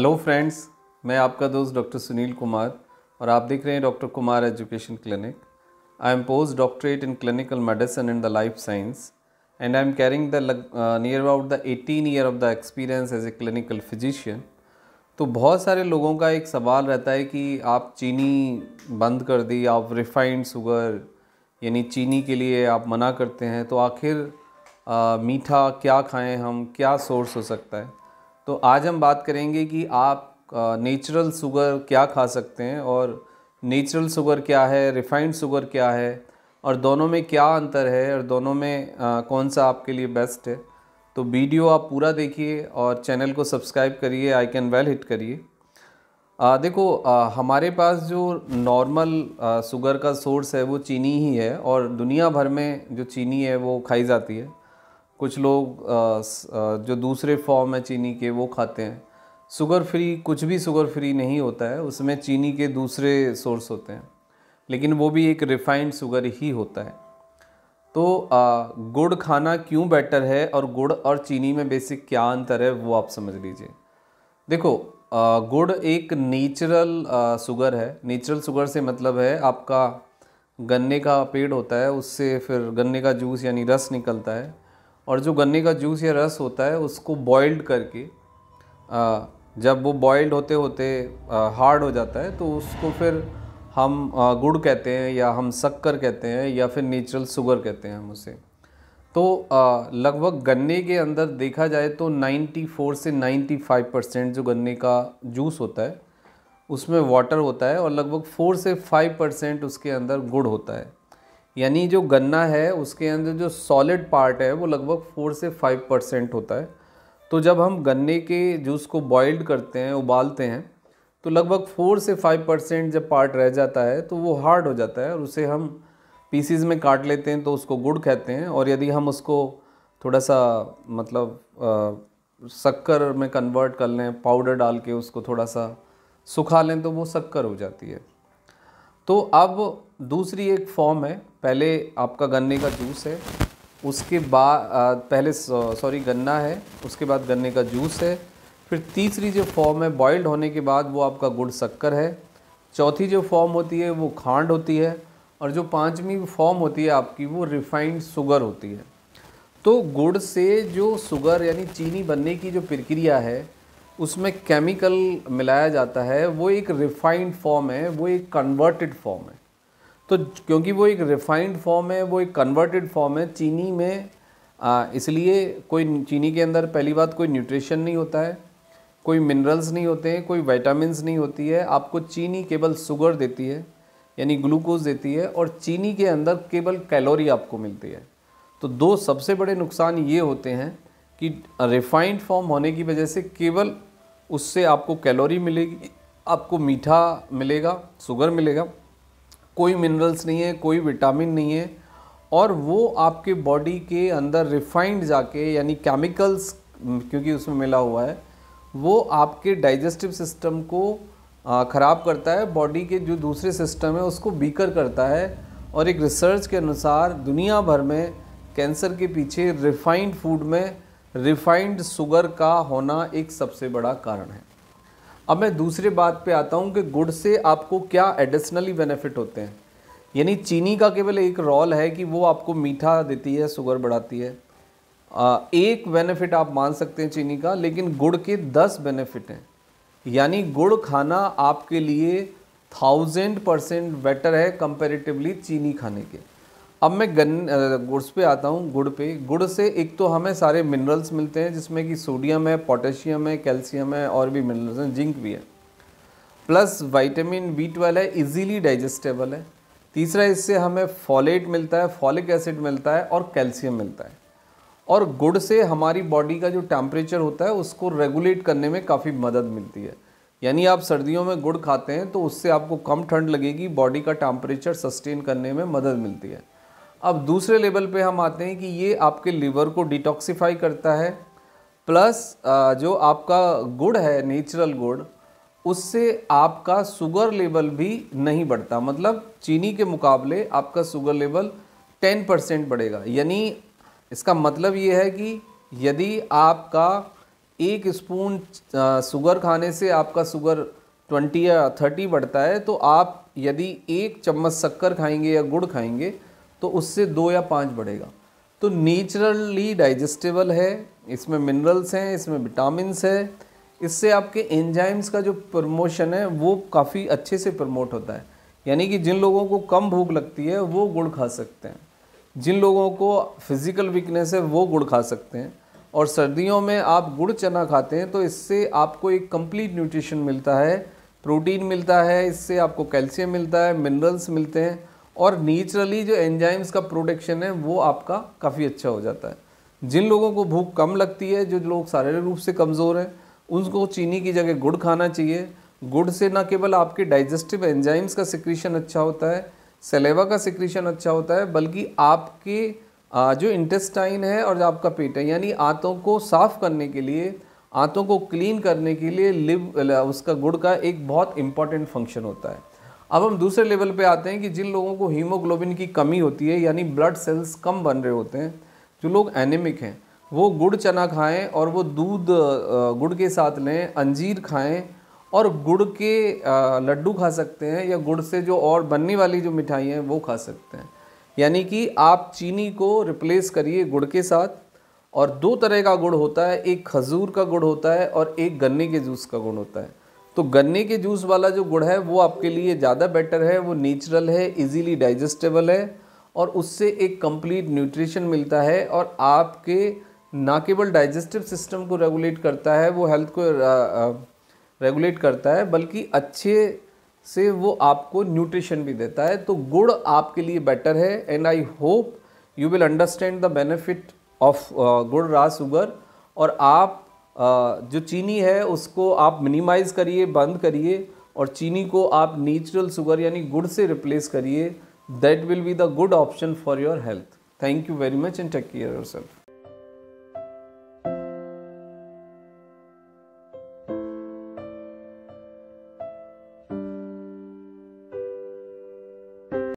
Hello friends, मैं आपका दोस्त डॉक्टर सुनील कुमार और आप देख रहे हैं doctor Kumar education clinic. I am post doctorate in clinical medicine and the life science and I am caring the near about the 18 year of the experience as a clinical physician. तो बहुत सारे लोगों का एक सवाल रहता है कि आप चीनी बंद कर दी, आप रिफाइंड शुगर यानी चीनी के लिए आप मना करते हैं, तो आखिर मीठा क्या खाएं हम, क्या सोर्स हो सकता है। तो आज हम बात करेंगे कि आप नेचुरल शुगर क्या खा सकते हैं और नेचुरल शुगर क्या है, रिफाइंड शुगर क्या है और दोनों में क्या अंतर है और दोनों में कौन सा आपके लिए बेस्ट है। तो वीडियो आप पूरा देखिए और चैनल को सब्सक्राइब करिए, आइकन बेल हिट करिए। देखो, हमारे पास जो नॉर्मल शुगर का सोर्स है वो चीनी ही है और दुनिया भर में जो चीनी है वो खाई जाती है। कुछ लोग जो दूसरे फॉर्म है चीनी के वो खाते हैं। शुगर फ्री कुछ भी शुगर फ्री नहीं होता है, उसमें चीनी के दूसरे सोर्स होते हैं, लेकिन वो भी एक रिफाइंड शुगर ही होता है। तो गुड़ खाना क्यों बेटर है और गुड़ और चीनी में बेसिक क्या अंतर है वो आप समझ लीजिए। देखो, गुड़ एक नेचुरल शुगर है। नेचुरल शुगर से मतलब है आपका गन्ने का पेड़ होता है, उससे फिर गन्ने का जूस यानी रस निकलता है और जो गन्ने का जूस या रस होता है उसको बॉइल्ड करके जब वो बॉइल्ड होते होते हार्ड हो जाता है तो उसको फिर हम गुड़ कहते हैं या हम शक्कर कहते हैं या फिर नेचुरल शुगर कहते हैं हम उसे। तो लगभग गन्ने के अंदर देखा जाए तो 94 से 95% जो गन्ने का जूस होता है उसमें वाटर होता है और लगभग 4 से 5% उसके अंदर गुड़ होता है। यानी जो गन्ना है उसके अंदर जो सॉलिड पार्ट है वो लगभग 4 से 5% होता है। तो जब हम गन्ने के जूस को बॉइल्ड करते हैं, उबालते हैं, तो लगभग 4 से 5% जब पार्ट रह जाता है तो वो हार्ड हो जाता है और उसे हम पीसीज में काट लेते हैं तो उसको गुड़ कहते हैं। और यदि हम उसको थोड़ा सा मतलब शक्कर में कन्वर्ट कर लें, पाउडर डाल के उसको थोड़ा सा सुखा लें तो वो शक्कर हो जाती है। तो अब दूसरी एक फॉर्म है, पहले आपका गन्ने का जूस है, उसके बाद पहले गन्ना है, उसके बाद गन्ने का जूस है, फिर तीसरी जो फॉर्म है बॉइल्ड होने के बाद वो आपका गुड़ शक्कर है, चौथी जो फॉर्म होती है वो खांड होती है और जो पांचवी फॉर्म होती है आपकी वो रिफाइंड शुगर होती है। तो गुड़ से जो शुगर यानी चीनी बनने की जो प्रक्रिया है उसमें केमिकल मिलाया जाता है, वो एक रिफाइंड फॉर्म है, वो एक कन्वर्टेड फॉर्म है। तो क्योंकि वो एक रिफाइंड फॉर्म है, वो एक कन्वर्टेड फॉर्म है चीनी में, इसलिए कोई चीनी के अंदर पहली बात कोई न्यूट्रिशन नहीं होता है, कोई मिनरल्स नहीं होते हैं, कोई विटामिन्स नहीं होती है। आपको चीनी केवल शुगर देती है यानी ग्लूकोज देती है और चीनी के अंदर केवल कैलोरी आपको मिलती है। तो दो सबसे बड़े नुकसान ये होते हैं कि रिफाइंड फॉर्म होने की वजह से केवल उससे आपको कैलोरी मिलेगी, आपको मीठा मिलेगा, शुगर मिलेगा, कोई मिनरल्स नहीं है, कोई विटामिन नहीं है और वो आपके बॉडी के अंदर रिफाइंड जाके यानी केमिकल्स क्योंकि उसमें मिला हुआ है वो आपके डाइजेस्टिव सिस्टम को ख़राब करता है, बॉडी के जो दूसरे सिस्टम है उसको वीकर करता है। और एक रिसर्च के अनुसार दुनिया भर में कैंसर के पीछे रिफाइंड फूड में रिफाइंड शुगर का होना एक सबसे बड़ा कारण है। अब मैं दूसरे बात पे आता हूँ कि गुड़ से आपको क्या एडिशनली बेनिफिट होते हैं। यानी चीनी का केवल एक रोल है कि वो आपको मीठा देती है, शुगर बढ़ाती है, एक बेनिफिट आप मान सकते हैं चीनी का, लेकिन गुड़ के 10 बेनिफिट हैं। यानी गुड़ खाना आपके लिए 1000% बेटर है कंपैरेटिवली चीनी खाने के। अब मैं गुड़ पे आता हूँ। गुड़ से एक तो हमें सारे मिनरल्स मिलते हैं जिसमें कि सोडियम है, पोटेशियम है, कैल्शियम है और भी मिनरल्स हैं, जिंक भी है, प्लस विटामिन B12 है, इजीली डाइजेस्टेबल है। तीसरा, इससे हमें फॉलेट मिलता है, फॉलिक एसिड मिलता है और कैल्शियम मिलता है। और गुड़ से हमारी बॉडी का जो टेम्परेचर होता है उसको रेगुलेट करने में काफ़ी मदद मिलती है। यानी आप सर्दियों में गुड़ खाते हैं तो उससे आपको कम ठंड लगेगी, बॉडी का टेम्परेचर सस्टेन करने में मदद मिलती है। अब दूसरे लेवल पे हम आते हैं कि ये आपके लिवर को डिटॉक्सिफाई करता है, प्लस जो आपका गुड़ है नेचुरल गुड़, उससे आपका शुगर लेवल भी नहीं बढ़ता। मतलब चीनी के मुकाबले आपका शुगर लेवल 10% बढ़ेगा। यानी इसका मतलब ये है कि यदि आपका 1 स्पून शुगर खाने से आपका शुगर 20 या 30 बढ़ता है, तो आप यदि 1 चम्मच शक्कर खाएंगे या गुड़ खाएंगे तो उससे 2 या 5 बढ़ेगा। तो नेचुरली डाइजेस्टेबल है, इसमें मिनरल्स हैं, इसमें विटामिन्स है, इससे आपके एंजाइम्स का जो प्रमोशन है वो काफ़ी अच्छे से प्रमोट होता है। यानी कि जिन लोगों को कम भूख लगती है वो गुड़ खा सकते हैं, जिन लोगों को फिज़िकल वीकनेस है वो गुड़ खा सकते हैं। और सर्दियों में आप गुड़ चना खाते हैं तो इससे आपको एक कंप्लीट न्यूट्रिशन मिलता है, प्रोटीन मिलता है, इससे आपको कैल्शियम मिलता है, मिनरल्स मिलते हैं, और नेचुरली जो एंजाइम्स का प्रोडक्शन है वो आपका काफ़ी अच्छा हो जाता है। जिन लोगों को भूख कम लगती है, जो लोग शारीरिक रूप से कमज़ोर हैं, उनको चीनी की जगह गुड़ खाना चाहिए। गुड़ से न केवल आपके डाइजेस्टिव एंजाइम्स का सिक्रीशन अच्छा होता है, सलेवा का सिक्रीशन अच्छा होता है, बल्कि आपके जो इंटेस्टाइन है और जो आपका पेट है, यानी आंतों को साफ़ करने के लिए, आंतों को क्लीन करने के लिए उसका गुड़ का एक बहुत इंपॉर्टेंट फंक्शन होता है। अब हम दूसरे लेवल पे आते हैं कि जिन लोगों को हीमोग्लोबिन की कमी होती है, यानी ब्लड सेल्स कम बन रहे होते हैं, जो लोग एनीमिक हैं, वो गुड़ चना खाएं और वो दूध गुड़ के साथ लें, अंजीर खाएं और गुड़ के लड्डू खा सकते हैं, या गुड़ से जो और बनने वाली जो मिठाई हैं वो खा सकते हैं। यानी कि आप चीनी को रिप्लेस करिए गुड़ के साथ। और 2 तरह का गुड़ होता है, एक खजूर का गुड़ होता है और एक गन्ने के जूस का गुड़ होता है। तो गन्ने के जूस वाला जो गुड़ है वो आपके लिए ज़्यादा बेटर है, वो नेचुरल है, इजीली डाइजेस्टेबल है और उससे एक कंप्लीट न्यूट्रिशन मिलता है, और आपके ना केवल डाइजेस्टिव सिस्टम को रेगुलेट करता है, वो हेल्थ को रेगुलेट करता है, बल्कि अच्छे से वो आपको न्यूट्रिशन भी देता है। तो गुड़ आपके लिए बेटर है, and I hope you will understand the benefit of गुड़ रा शुगर। और आप जो चीनी है उसको आप मिनिमाइज़ करिए, बंद करिए, और चीनी को आप नेचुरल शुगर यानी गुड़ से रिप्लेस करिए। That will be the good option for your health. Thank you very much and take care yourself.